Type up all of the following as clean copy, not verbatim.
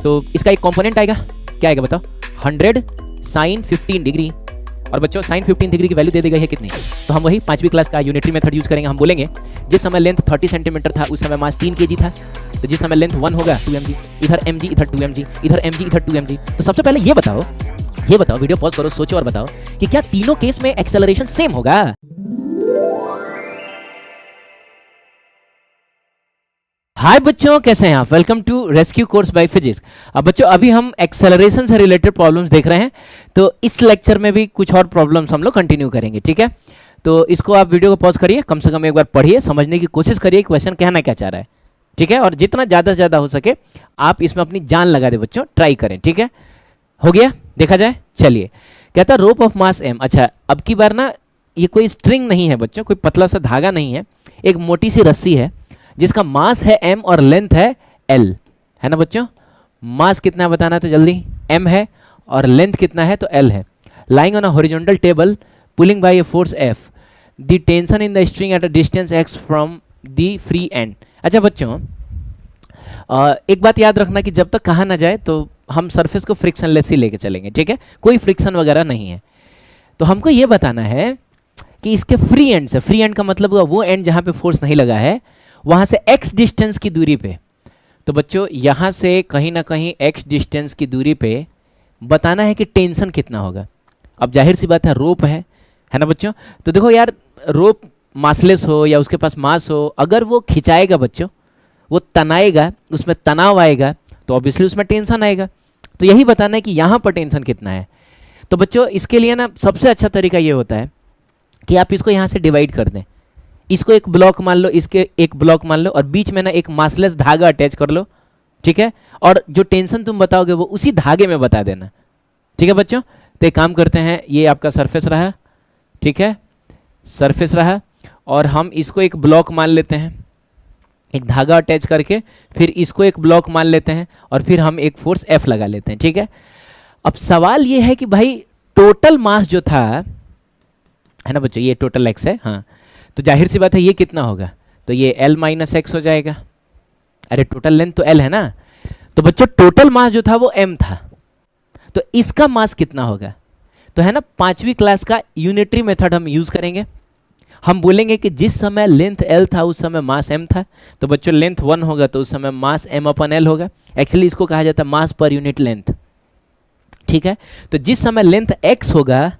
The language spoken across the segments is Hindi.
तो इसका एक कंपोनेंट आएगा, क्या आएगा बताओ, 100 साइन 15 डिग्री। और बच्चों साइन 15 डिग्री की वैल्यू दे दी गई है कितनी, तो हम वही 5वीं क्लास का यूनिटरी मेथड यूज करेंगे। हम बोलेंगे जिस समय लेंथ 30 सेंटीमीटर था उस समय मास 3 kg था, तो जिस समय लेंथ 1 होगा 2 mg, इधर mg इधर 2 mg, इधर mg इधर 2 mg। तो सबसे पहले ये बताओ वीडियो पॉज करो, सोचो और बताओ कि क्या तीनों केस में एक्सेलरेशन सेम होगा। हाय बच्चों, कैसे हैं आप? Welcome to rescue course by physics. अब बच्चों अभी हम एक्सेलरेशन से रिलेटेड प्रॉब्लम्स देख रहे हैं, तो इस लेक्चर में भी कुछ और प्रॉब्लम्स हम लोग कंटिन्यू करेंगे, ठीक है। तो इसको आप वीडियो को पॉज करिए, कम से कम एक बार पढ़िए, समझने की कोशिश करिए क्वेश्चन कहना क्या चाह रहा है, ठीक है। और जितना ज़्यादा से ज़्यादा हो सके आप इसमें अपनी जान लगा दे बच्चों, ट्राई करें, ठीक है। हो गया, देखा जाए। चलिए, कहता है रोप ऑफ मास m। अच्छा, अब की बार ना ये कोई स्ट्रिंग नहीं है बच्चों, कोई पतला सा धागा नहीं है, एक मोटी सी रस्सी है जिसका मास है m और लेंथ है l, है ना बच्चों। मास कितना है बताना तो जल्दी, m है और लेंथ कितना है तो l है। Lying on a horizontal table pulling by a force f, the tension in the string at a distance x from the free end. अच्छा बच्चों एक बात याद रखना कि जब तक कहा ना जाए तो हम सरफेस को फ्रिक्शनलेस ही लेके चलेंगे, ठीक है, कोई फ्रिक्शन वगैरह नहीं है। तो हमको ये बताना है कि इसके फ्री एंड से, फ्री एंड का मतलब हुआ वो एंड जहाँ पे फोर्स नहीं लगा है, वहाँ से x डिस्टेंस की दूरी पे। तो बच्चों यहाँ से कहीं ना कहीं x डिस्टेंस की दूरी पे बताना है कि टेंशन कितना होगा। अब जाहिर सी बात है रोप है ना बच्चों। तो देखो यार, रोप मासलेस हो या उसके पास मास हो, अगर वो खिंचाएगा बच्चों, वो तनाएगा, उसमें तनाव आएगा, तो ऑब्वियसली उसमें टेंशन आएगा। तो यही बताना है कि यहाँ पर टेंशन कितना है। तो बच्चों इसके लिए ना सबसे अच्छा तरीका ये होता है कि आप इसको यहाँ से डिवाइड कर दें, इसको एक ब्लॉक मान लो, इसके एक ब्लॉक मान लो, और बीच में ना एक मासलेस धागा अटैच कर लो, ठीक है। और जो टेंशन तुम बताओगे वो उसी धागे में बता देना, ठीक है बच्चों। तो एक काम करते हैं, ये आपका सरफेस रहा, ठीक है, सरफेस रहा, और हम इसको एक ब्लॉक मान लेते हैं, एक धागा अटैच करके, फिर इसको एक ब्लॉक मान लेते हैं, और फिर हम एक फोर्स F लगा लेते हैं, ठीक है। अब सवाल ये है कि भाई टोटल मास जो था, है ना बच्चों, ये टोटल x है, हाँ, तो जाहिर सी बात है ये कितना होगा, तो ये L माइनस एक्स हो जाएगा। अरे टोटल लेंथ तो L है ना। तो बच्चों टोटल मास जो था वो m था, तो इसका मास कितना होगा, तो है ना 5वीं क्लास का यूनिटरी मेथड हम यूज करेंगे। हम बोलेंगे कि जिस समय लेंथ L था उस समय मास m था, तो बच्चों लेंथ 1 होगा तो उस समय मास m अपन L होगा। एक्चुअली इसको कहा जाता है मास पर यूनिट लेंथ, ठीक है। तो जिस समय लेंथ x होगा,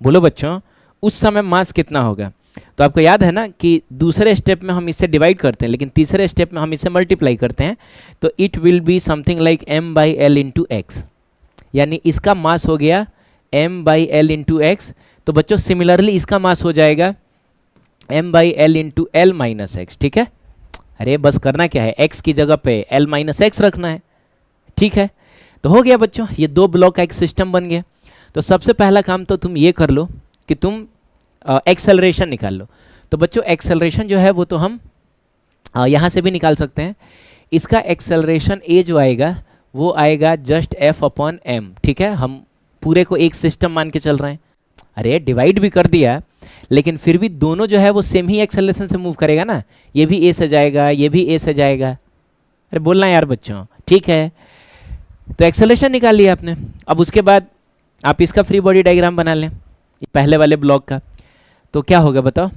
बोलो बच्चों, उस समय मास कितना होगा। तो आपको याद है ना कि दूसरे स्टेप में हम इससे डिवाइड करते हैं, लेकिन तीसरे स्टेप में हम इससे मल्टीप्लाई करते हैं, तो it will be something like m by L into x, यानी इसका मास हो गया m by L into x. तो बच्चों सिमिलरली इसका मास हो जाएगा m by L into L minus x, ठीक है। अरे बस करना क्या है, x की जगह पे l माइनस एक्स रखना है, ठीक है। तो हो गया बच्चों, ये दो ब्लॉक का एक सिस्टम बन गया। तो सबसे पहला काम तो तुम ये कर लो कि तुम एक्सेलरेशन निकाल लो। तो बच्चों एक्सेलरेशन जो है वो तो हम यहाँ से भी निकाल सकते हैं। इसका एक्सेलरेशन a जो आएगा वो आएगा जस्ट f अपॉन m, ठीक है। हम पूरे को एक सिस्टम मान के चल रहे हैं। अरे डिवाइड भी कर दिया, लेकिन फिर भी दोनों जो है वो सेम ही एक्सेलरेशन से मूव करेगा ना, ये भी a से जाएगा, ये भी a से जाएगा। अरे बोलना यार बच्चों, ठीक है। तो एक्सेलरेशन निकाल लिया आपने। अब उसके बाद आप इसका फ्री बॉडी डायग्राम बना लें, पहले वाले ब्लॉक का। तो क्या होगा बताओ,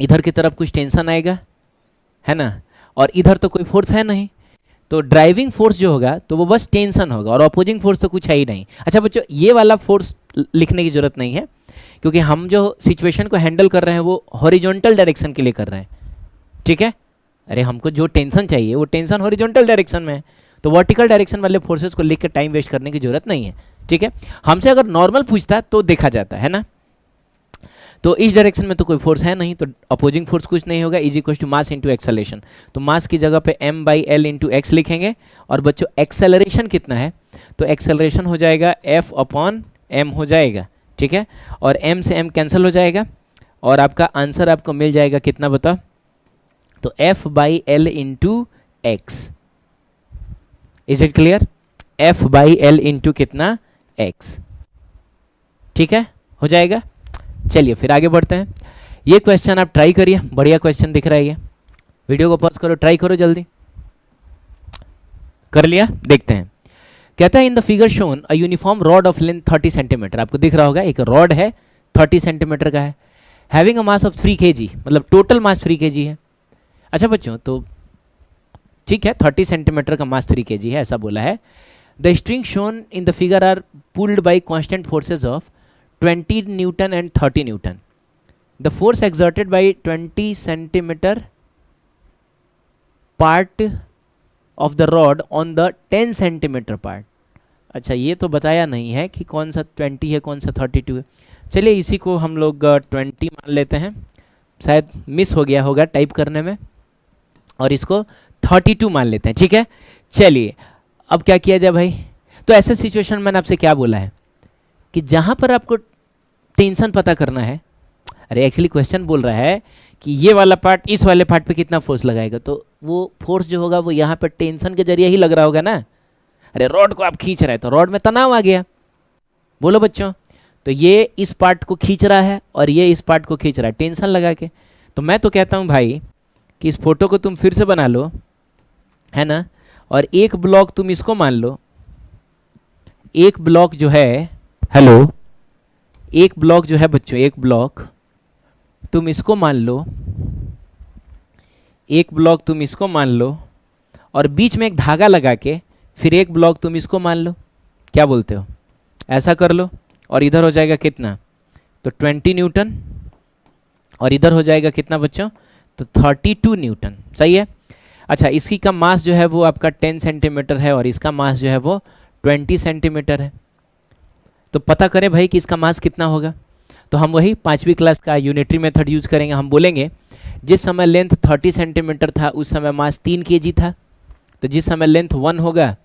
इधर की तरफ कुछ टेंशन आएगा, है ना, और इधर तो कोई फोर्स है नहीं, तो ड्राइविंग फोर्स जो होगा तो वो बस टेंशन होगा, और अपोजिंग फोर्स तो कुछ है ही नहीं। अच्छा बच्चों ये वाला फोर्स लिखने की जरूरत नहीं है, क्योंकि हम जो सिचुएशन को हैंडल कर रहे हैं वो हॉरिजॉन्टल डायरेक्शन के लिए कर रहे हैं, ठीक है। अरे हमको जो टेंशन चाहिए वो टेंशन हॉरिजॉन्टल डायरेक्शन में है, तो वर्टिकल डायरेक्शन वाले फोर्सेस को लिख के टाइम वेस्ट करने की जरूरत नहीं है, ठीक है। हमसे अगर नॉर्मल पूछता तो देखा जाता है ना। तो इस डायरेक्शन में तो कोई फोर्स है नहीं, तो अपोजिंग फोर्स कुछ नहीं होगा, is equal to mass into acceleration. तो मास की जगह पे m by L into X लिखेंगे। और बच्चों एक्सेलरेशन कितना है, तो एक्सेलरेशन हो जाएगा f अपॉन m हो जाएगा, ठीक है। और m से m कैंसिल हो जाएगा, और आपका आंसर आपको मिल जाएगा कितना बता, तो f by L into x. Is it clear, f by L into कितना x, ठीक है, हो जाएगा। चलिए फिर आगे बढ़ते हैं। ये क्वेश्चन आप ट्राई करिए, बढ़िया क्वेश्चन दिख रहा है ये। वीडियो को पॉज करो, ट्राई करो जल्दी। कर लिया, देखते हैं। कहता है इन the figure shown a uniform rod of length 30 centimetre, आपको दिख रहा होगा एक रॉड है 30 सेंटीमीटर का है, having a mass of 3 kg, मतलब टोटल मास 3 kg है। अच्छा बच्चों, तो ठीक है 30 सेंटीमीटर का मास 3 kg है ऐसा बोला है। The string shown in the figure are pulled by constant forces of 20 newton and 30 newton. The force exerted by 20 centimetre part of the rod on the 10 centimetre part. अच्छा, ये तो बताया नहीं है कि कौन सा 20 है कौन सा 32 है। चलिए इसी को हम लोग 20 मान लेते हैं, शायद मिस हो गया होगा टाइप करने में, और इसको 32 मान लेते हैं। ठीक है, चलिए अब क्या किया जाए भाई। तो ऐसे सिचुएशन में मैंने आपसे क्या बोला है कि जहाँ पर आपको टेंशन पता करना है, अरे एक्चुअली क्वेश्चन बोल रहा है कि ये वाला पार्ट इस वाले पार्ट पे कितना फोर्स लगाएगा, तो वो फोर्स जो होगा वो यहाँ पर टेंशन के जरिए ही लग रहा होगा ना। अरे रॉड को आप खींच रहे हैं तो रॉड में तनाव आ गया, बोलो बच्चों। तो ये इस पार्ट को खींच रहा है और ये इस पार्ट को खींच रहा है टेंशन लगा के। तो मैं तो कहता हूँ भाई कि इस फोटो को तुम फिर से बना लो, है ना, और एक ब्लॉक तुम इसको मान लो, एक ब्लॉक जो है, हेलो, एक ब्लॉक जो है बच्चों, एक ब्लॉक तुम इसको मान लो, एक ब्लॉक तुम इसको मान लो, और बीच में एक धागा लगा के फिर एक ब्लॉक तुम इसको मान लो। क्या बोलते हो, ऐसा कर लो, और इधर हो जाएगा कितना, तो 20 न्यूटन, और इधर हो जाएगा कितना बच्चों, तो 32 न्यूटन। सही है। अच्छा, इसकी का मास जो है वो आपका 10 सेंटीमीटर है और इसका मास जो है वो 20 सेंटीमीटर है। तो पता करें भाई कि इसका मास कितना होगा। तो हम वही 5वीं क्लास का यूनिटरी मेथड यूज करेंगे। हम बोलेंगे जिस समय लेंथ 30 सेंटीमीटर था उस समय मास 3 kg था, तो जिस समय लेंथ 1 होगा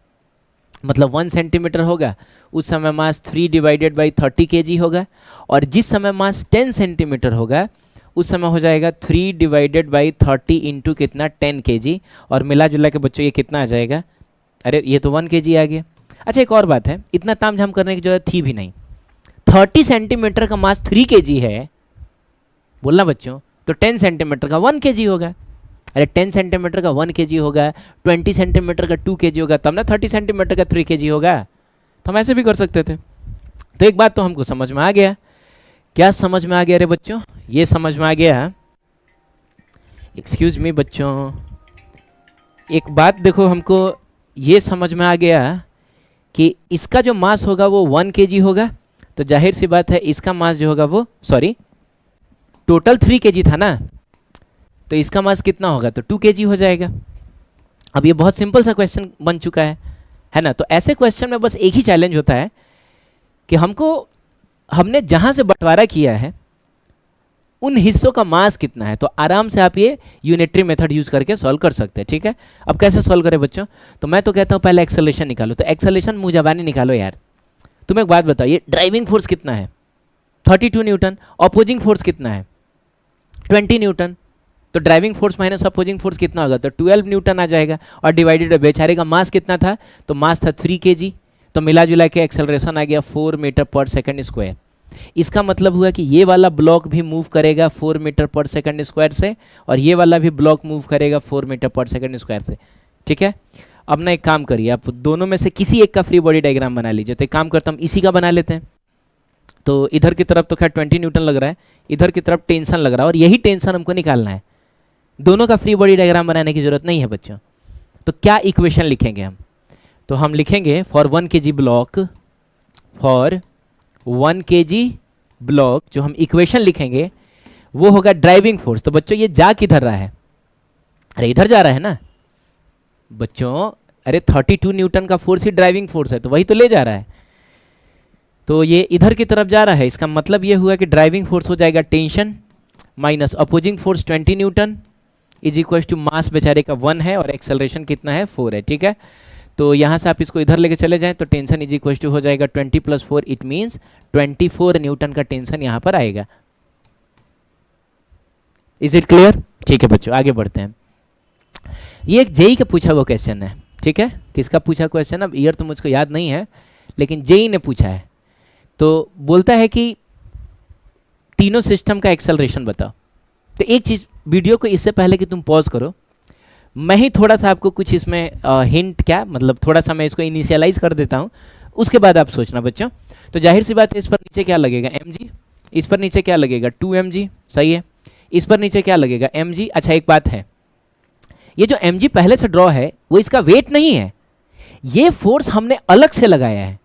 मतलब 1 सेंटीमीटर होगा उस समय मास 3 डिवाइडेड बाई 30 kg होगा, और जिस समय मास 10 सेंटीमीटर होगा उस समय हो जाएगा 3 डिवाइडेड बाई 30 इंटू कितना 10 kg, और मिला जुला के बच्चों ये कितना आ जाएगा, अरे ये तो 1 kg आ गया। अच्छा, एक और बात है, इतना तामझाम करने की जरूरत थी भी नहीं। 30 सेंटीमीटर का मास 3 kg है बोलना बच्चों, तो 10 सेंटीमीटर का 1 kg होगा। अरे 10 सेंटीमीटर का 1 kg होगा, 20 सेंटीमीटर का 2 kg होगा, तब ना 30 सेंटीमीटर का 3 kg होगा। तो हम ऐसे भी कर सकते थे। तो एक बात तो हमको समझ में आ गया। क्या समझ में आ गया रे बच्चों, ये समझ में आ गया। एक्सक्यूज मी बच्चों, एक बात देखो, हमको ये समझ में आ गया कि इसका जो मास होगा वो 1 kg होगा, तो जाहिर सी बात है इसका मास जो होगा वो, सॉरी टोटल 3 kg था ना, तो इसका मास कितना होगा, तो 2 kg हो जाएगा। अब ये बहुत सिंपल सा क्वेश्चन बन चुका है ना। तो ऐसे क्वेश्चन में बस एक ही चैलेंज होता है कि हमने जहाँ से बंटवारा किया है उन हिस्सों का मास कितना है। तो आराम से आप ये यूनिटरी मेथड यूज करके सॉल्व कर सकते हैं। ठीक है, अब कैसे सॉल्व करें बच्चों, तो मैं तो कहता हूँ पहले एक्सेलरेशन निकालो। तो एक्सेलरेशन मुंह जबानी निकालो यार। तुम एक बात बताओ, ये ड्राइविंग फोर्स कितना है, 32 न्यूटन, अपोजिंग फोर्स कितना है, 20 न्यूटन। तो driving force minus opposing force कितना होगा, तो 12 न्यूटन आ जाएगा, और डिवाइडेड बाय बेचारे का मास कितना था, तो मास था 3 kg, तो मिला जुला के एक्सेलरेशन आ गया 4 मीटर पर सेकंड स्क्वायर। इसका मतलब हुआ कि ये वाला ब्लॉक भी मूव करेगा 4 मीटर पर सेकंड स्क्वायर से, और ये वाला भी ब्लॉक मूव करेगा 4 मीटर पर सेकंड स्क्वायर से। ठीक है, अब ना एक काम करिए, आप दोनों में से किसी एक का फ्री बॉडी डायग्राम बना लीजिए। तो एक काम करता हम इसी का बना लेते हैं। तो इधर की तरफ तो खैर 20 न्यूटन लग रहा है, इधर की तरफ टेंशन लग रहा है, और यही टेंशन हमको निकालना है। दोनों का फ्री बॉडी डायग्राम बनाने की जरूरत नहीं है बच्चों। तो क्या इक्वेशन लिखेंगे हम, तो हम लिखेंगे for 1 kg block, for 1 kg block जो हम इक्वेशन लिखेंगे वो होगा ड्राइविंग फोर्स। तो बच्चों ये जा किधर रहा है, अरे इधर जा रहा है ना बच्चों, अरे 32 न्यूटन का फोर्स ही ड्राइविंग फोर्स है, तो वही तो ले जा रहा है। तो ये इधर की तरफ जा रहा है, इसका मतलब ये हुआ कि ड्राइविंग फोर्स हो जाएगा tension minus opposing force 20 newton is equal to mass बेचारे का 1 है और एक्सेलरेशन कितना है 4 है। ठीक है, तो यहाँ से आप इसको इधर लेके चले जाएं तो टेंशन इज इक्वल टू हो जाएगा 20 + 4, इट मीन्स 24 न्यूटन का टेंशन यहाँ पर आएगा। Is it clear? ठीक है बच्चों, आगे बढ़ते हैं। ये एक जेई का पूछा हुआ क्वेश्चन है। ठीक है, किसका पूछा क्वेश्चन, अब ईयर तो मुझको याद नहीं है, लेकिन जेई ने पूछा है। तो बोलता है कि तीनों सिस्टम का एक्सेलरेशन बताओ। तो एक चीज़, वीडियो को इससे पहले कि तुम पॉज करो, मैं ही थोड़ा सा आपको कुछ इसमें हिंट क्या मतलब थोड़ा सा मैं इसको इनिशियलाइज कर देता हूँ, उसके बाद आप सोचना बच्चों। तो जाहिर सी बात है इस पर नीचे क्या लगेगा mg, इस पर नीचे क्या लगेगा 2mg, सही है। इस पर नीचे क्या लगेगा mg। अच्छा एक बात है, ये जो mg पहले से ड्रॉ है वो इसका वेट नहीं है, ये फोर्स हमने अलग से लगाया है।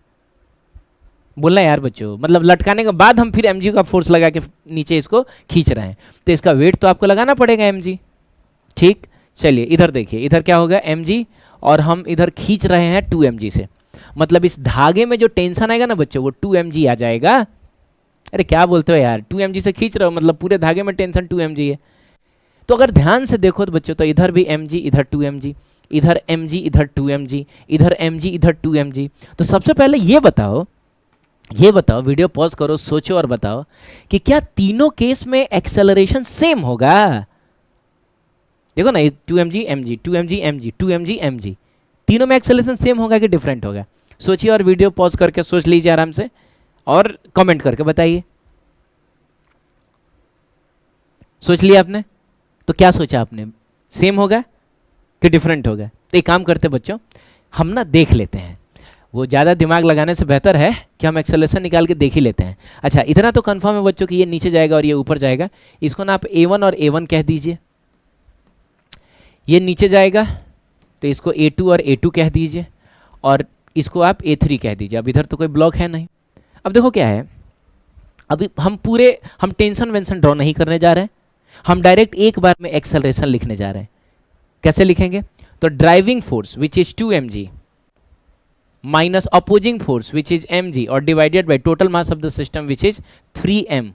बोलना यार बच्चों, मतलब लटकाने के बाद हम फिर mg का फोर्स लगा के नीचे इसको खींच रहे हैं, तो इसका वेट तो आपको लगाना पड़ेगा mg। ठीक, चलिए इधर देखिए, इधर क्या होगा mg और हम इधर खींच रहे हैं 2mg से, मतलब इस धागे में जो टेंशन आएगा ना बच्चों वो 2mg आ जाएगा। अरे क्या बोलते हो यार, 2mg से खींच रहे हो मतलब पूरे धागे में टेंशन 2mg है। तो अगर ध्यान से देखो तो बच्चों, तो इधर भी mg, इधर 2mg, इधर mg, इधर 2mg, इधर mg, इधर 2mg। तो सबसे पहले ये बताओ, वीडियो पॉज करो, सोचो और बताओ कि क्या तीनों केस में एक्सेलरेशन सेम होगा। देखो ना, 2mg mg 2mg mg 2mg mg, तीनों में एक्सेलरेशन सेम होगा कि डिफरेंट होगा। सोचिए और वीडियो पॉज करके सोच लीजिए आराम से और कमेंट करके बताइए। सोच लिया आपने? तो क्या सोचा आपने, सेम होगा कि डिफरेंट होगा? तो एक काम करते बच्चों, हम ना देख लेते हैं, वो ज़्यादा दिमाग लगाने से बेहतर है कि हम एक्सेलरेशन निकाल के देख ही लेते हैं। अच्छा इतना तो कंफर्म है बच्चों कि ये नीचे जाएगा और ये ऊपर जाएगा, इसको ना आप a1 और a1 कह दीजिए। ये नीचे जाएगा तो इसको a2 और a2 कह दीजिए, और इसको आप a3 कह दीजिए। अब इधर तो कोई ब्लॉक है नहीं। अब देखो क्या है, अभी हम टेंशन वेंशन ड्रॉ नहीं करने जा रहे हैं, हम डायरेक्ट एक बार में एक्सेलरेशन लिखने जा रहे हैं। कैसे लिखेंगे? तो driving force which is 2mg minus opposing force which is mg और divided by total mass of the system which is 3m।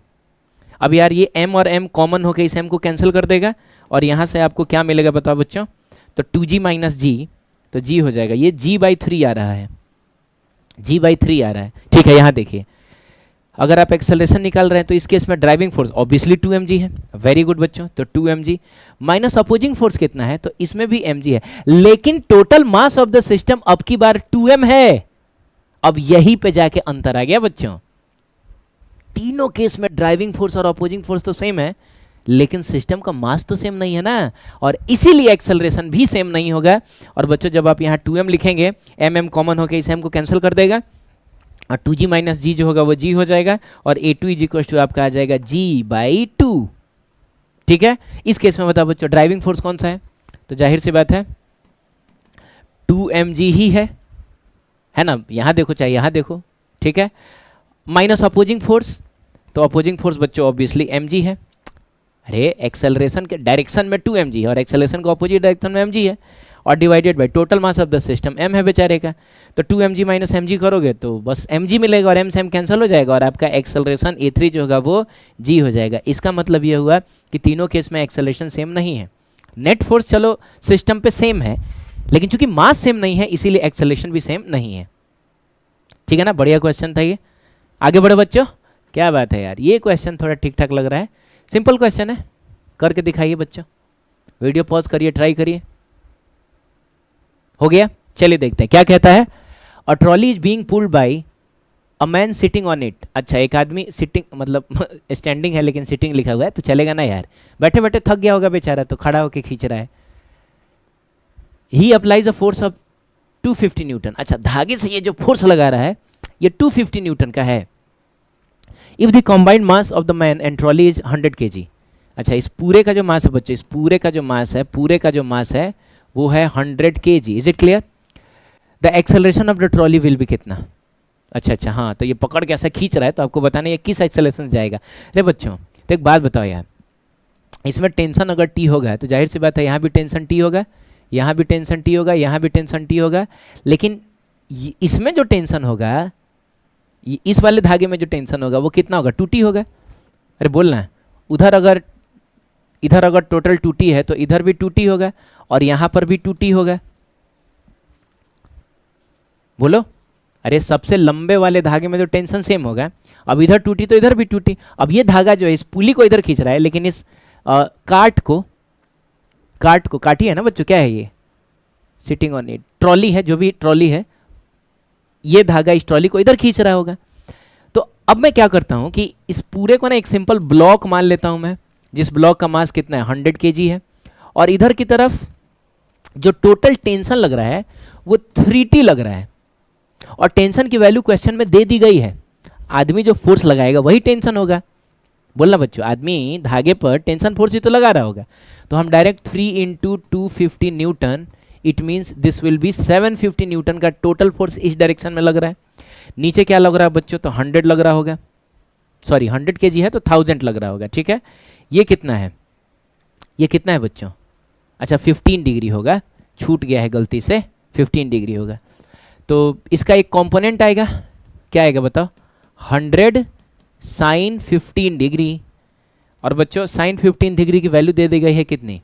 अब यार ये m और m कॉमन होकर इस m को कैंसिल कर देगा, और यहाँ से आपको क्या मिलेगा बताओ बच्चों? तो 2g माइनस g, तो g हो जाएगा, ये g/3 आ रहा है, g/3 आ रहा है। ठीक है, यहाँ देखिए, अगर आप एक्सेलरेशन निकाल रहे हैं तो इस केस में ड्राइविंग फोर्स ऑब्वियसली 2mg है। वेरी गुड बच्चों, तो 2mg माइनस अपोजिंग फोर्स कितना है? तो इसमें भी mg है, लेकिन total mass of the system अब की बार 2m है। अब यहीं पे जाके अंतर आ गया बच्चों, तीनों केस में ड्राइविंग फोर्स और अपोजिंग फोर्स तो सेम है, लेकिन सिस्टम का मास तो सेम नहीं है ना, और इसीलिए एक्सेलरेशन भी सेम नहीं होगा। और बच्चों जब आप यहाँ 2m लिखेंगे, mm कॉमन होकर इस m को कैंसिल कर देगा, और 2g माइनस g जो होगा वो g हो जाएगा, और a2 इज इक्वल टू आपका आ जाएगा g/2। ठीक है, इस केस में बताओ बच्चों ड्राइविंग फोर्स कौन सा है? तो जाहिर सी बात है 2mg ही है ना। यहाँ देखो चाहे यहाँ देखो, ठीक है। माइनस अपोजिंग फोर्स, तो अपोजिंग फोर्स बच्चों ऑब्वियसली mg है। अरे एक्सेलरेशन के डायरेक्शन में 2mg है और एक्सेलरेशन को अपोजिट डायरेक्शन में mg है, और divided by total mass of the system m है बेचारे का। तो 2mg माइनस mg करोगे तो बस mg मिलेगा, और m से m कैंसिल हो जाएगा, और आपका एक्सेलरेशन a3 जो होगा वो g हो जाएगा। इसका मतलब ये हुआ कि तीनों केस में एक्सेलरेशन सेम नहीं है। नेट फोर्स चलो सिस्टम पे सेम है, लेकिन चूंकि मास सेम नहीं है इसीलिए एक्सेलरेशन भी सेम नहीं है। ठीक है ना, बढ़िया क्वेश्चन था ये। आगे बढ़ो बच्चों, क्या बात है यार, ये क्वेश्चन थोड़ा ठीक ठाक लग रहा है, सिंपल क्वेश्चन है, करके दिखाइए बच्चों। वीडियो पॉज करिए, ट्राई करिए। हो गया, चलिए देखते हैं क्या कहता है। A trolley is being pulled bye a man sitting on it. अच्छा, एक आदमी सिटिंग मतलब स्टैंडिंग है लेकिन सिटिंग लिखा हुआ है, तो चलेगा ना यार, बैठे बैठे थक गया होगा बेचारा, तो खड़ा होकर खींच रहा है। He applies a force of 250 newton. अच्छा, धागे से ये जो फोर्स लगा रहा है ये 250 न्यूटन का है। If the combined mass of the man and trolley is 100 kg। अच्छा, इस पूरे का जो मास है बच्चों, इस पूरे का जो मास है वो है 100 kg। Is it clear? The acceleration of the trolley will be कितना? अच्छा, हाँ, तो ये पकड़ के ऐसा खींच रहा है तो आपको बताना ये किस एक्सेलरेशन जाएगा। अरे बच्चों, तो एक बात बताओ यार, इसमें टेंशन अगर टी होगा तो जाहिर सी बात है यहाँ भी टेंशन टी होगा, यहाँ भी टेंशन टी होगा, यहाँ भी टेंशन टी होगा, लेकिन इसमें जो टेंशन होगा, इस वाले धागे में जो टेंशन होगा वो कितना होगा? 2t होगा। अरे बोलना है, इधर अगर टोटल 2t है तो इधर भी 2t होगा, और यहाँ पर भी 2t होगा। बोलो, अरे सबसे लंबे वाले धागे में जो टेंशन सेम होगा, अब इधर 2t तो इधर भी 2t। अब ये धागा जो है इस पुली को इधर खींच रहा है, लेकिन इस काट को काटी है ना बच्चों, क्या है ये? सिटिंग ऑन इट, ट्रॉली है, जो भी ट्रॉली है, ये धागा इस ट्रॉली को इधर खींच रहा होगा। तो अब मैं क्या करता हूं कि इस पूरे को ना एक सिंपल ब्लॉक मान लेता हूं मैं, जिस ब्लॉक का मास कितना है? 100 kg है, और इधर की तरफ जो टोटल टेंशन लग रहा है वो 3T लग रहा है, और टेंशन की वैल्यू क्वेश्चन में दे दी गई है। आदमी जो फोर्स लगाएगा वही टेंशन होगा। बोलना बच्चों, आदमी धागे पर टेंशन फोर्स ही तो लगा रहा होगा। तो हम direct 3 into 250 Newton, it means this will be 750 Newton का टोटल फोर्स इस डायरेक्शन में लग रहा है। नीचे क्या लग रहा है बच्चों, तो 100 लग रहा होगा, सॉरी 100 kg है तो 1000 लग रहा होगा, ठीक है। ये कितना है, ये कितना है बच्चों, अच्छा 15 डिग्री होगा, छूट गया है गलती से, 15 डिग्री होगा। तो इसका एक कंपोनेंट आएगा, क्या आएगा बताओ, 100 साइन 15 डिग्री। और बच्चों साइन 15 डिग्री की वैल्यू दे दी गई है कितनी,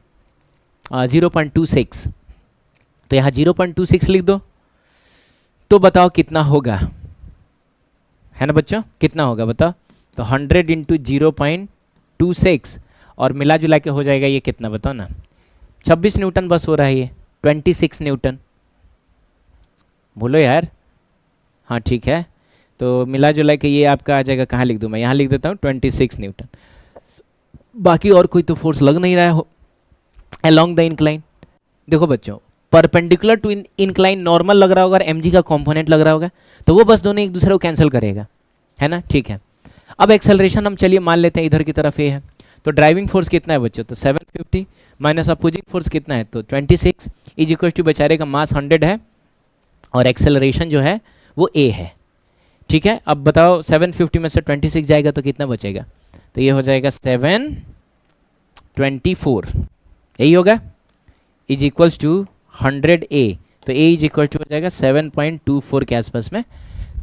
0.26। तो यहाँ 0.26 लिख दो, तो बताओ कितना होगा, है ना बच्चों, कितना होगा बताओ। तो 100 इंटू 0.26 और मिला जुला के हो जाएगा ये कितना बताओ ना, 26 न्यूटन बस हो रहा है ये, 26 न्यूटन। बोलो यार, हाँ ठीक है। तो मिला जुला के ये आपका आ जाएगा, कहाँ लिख दूँ मैं, यहाँ लिख देता हूँ 26 न्यूटन। बाकी और कोई तो फोर्स लग नहीं रहा है अलोंग द इंक्लाइन। देखो बच्चों, परपेंडिकुलर टू इंक्लाइन नॉर्मल लग रहा होगा और mg का कंपोनेंट लग रहा होगा, तो वो बस दोनों एक दूसरे को कैंसिल करेगा, है ना, ठीक है। अब एक्सेलरेशन हम चलिए मान लेते हैं इधर की तरफ ये है, तो ड्राइविंग फोर्स कितना है बच्चों, तो 750 माइनस अपोजिंग फोर्स कितना है, तो 26 इज इक्वल टू बेचारे का मास 100 है और एक्सेलरेशन जो है वो a है, ठीक है। अब बताओ 750 में से 26 जाएगा तो कितना बचेगा, तो ये हो जाएगा 724, यही होगा, इज इक्वल्स टू 100A। तो a इज इक्वल टू हो जाएगा 7.24 के आसपास में।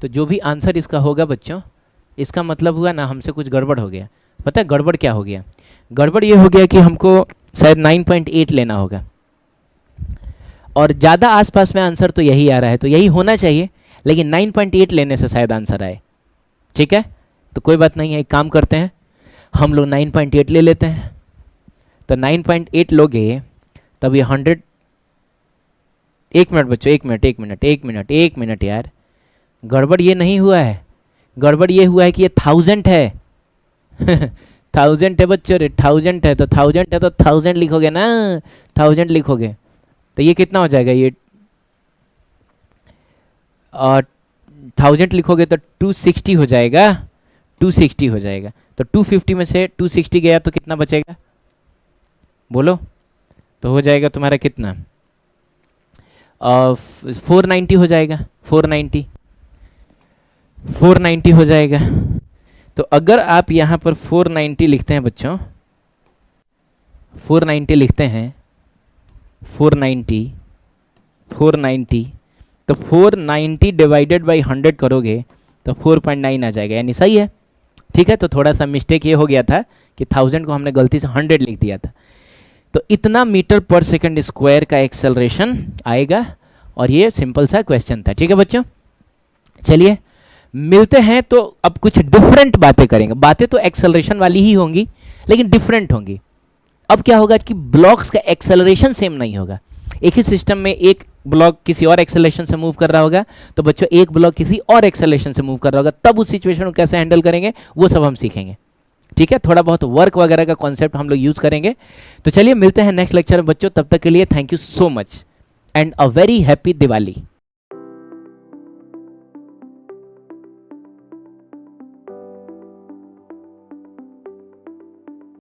तो जो भी आंसर इसका होगा बच्चों, इसका मतलब हुआ ना हमसे कुछ गड़बड़ हो गया। पता है गड़बड़ क्या हो गया, गड़बड़ ये हो गया कि हमको शायद 9.8 लेना होगा, और ज़्यादा आसपास में आंसर तो यही आ रहा है, तो यही होना चाहिए, लेकिन 9.8 लेने से शायद आंसर आए, ठीक है। तो कोई बात नहीं है, एक काम करते हैं, हम लोग 9.8 ले लेते हैं। तो 9.8 लोगे तब ये 100, एक मिनट बच्चों, एक मिनट यार, गड़बड़ ये नहीं हुआ है, गड़बड़ ये हुआ है कि ये 1000 है 1000 है बच्चों, 1000 है, तो 1000 है तो 1000 लिखोगे ना, 1000 लिखोगे तो ये कितना हो जाएगा, ये 1000 लिखोगे तो 260 हो जाएगा, 260 हो जाएगा। तो 250 में से 260 गया तो कितना बचेगा, बोलो, तो हो जाएगा तुम्हारा कितना, 490 हो जाएगा, 490 हो जाएगा। तो अगर आप यहाँ पर 490 लिखते हैं बच्चों, 490 लिखते हैं, 490, तो 490 डिवाइडेड बाई 100 करोगे तो 4.9 आ जाएगा, यानी सही है, ठीक है। तो थोड़ा सा मिस्टेक ये हो गया था कि 1000 को हमने गलती से 100 लिख दिया था। तो इतना मीटर पर सेकंड स्क्वायर का एक्सेलरेशन आएगा, और ये सिंपल सा क्वेश्चन था, ठीक है बच्चों। चलिए मिलते हैं, तो अब कुछ डिफरेंट बातें करेंगे। बातें तो एक्सेलरेशन वाली ही होंगी लेकिन डिफरेंट होंगी। अब क्या होगा कि ब्लॉक्स का एक्सेलरेशन सेम नहीं होगा। एक ही सिस्टम में एक ब्लॉक किसी और एक्सेलरेशन से मूव कर रहा होगा, तो बच्चों एक ब्लॉक किसी और एक्सेलरेशन से मूव कर रहा होगा, तब उस सिचुएशन को कैसे हैंडल करेंगे वो सब हम सीखेंगे, ठीक है। थोड़ा बहुत वर्क वगैरह का कॉन्सेप्ट हम लोग यूज़ करेंगे। तो चलिए मिलते हैं नेक्स्ट लेक्चर में बच्चों, तब तक के लिए thank you so much and a very happy Diwali.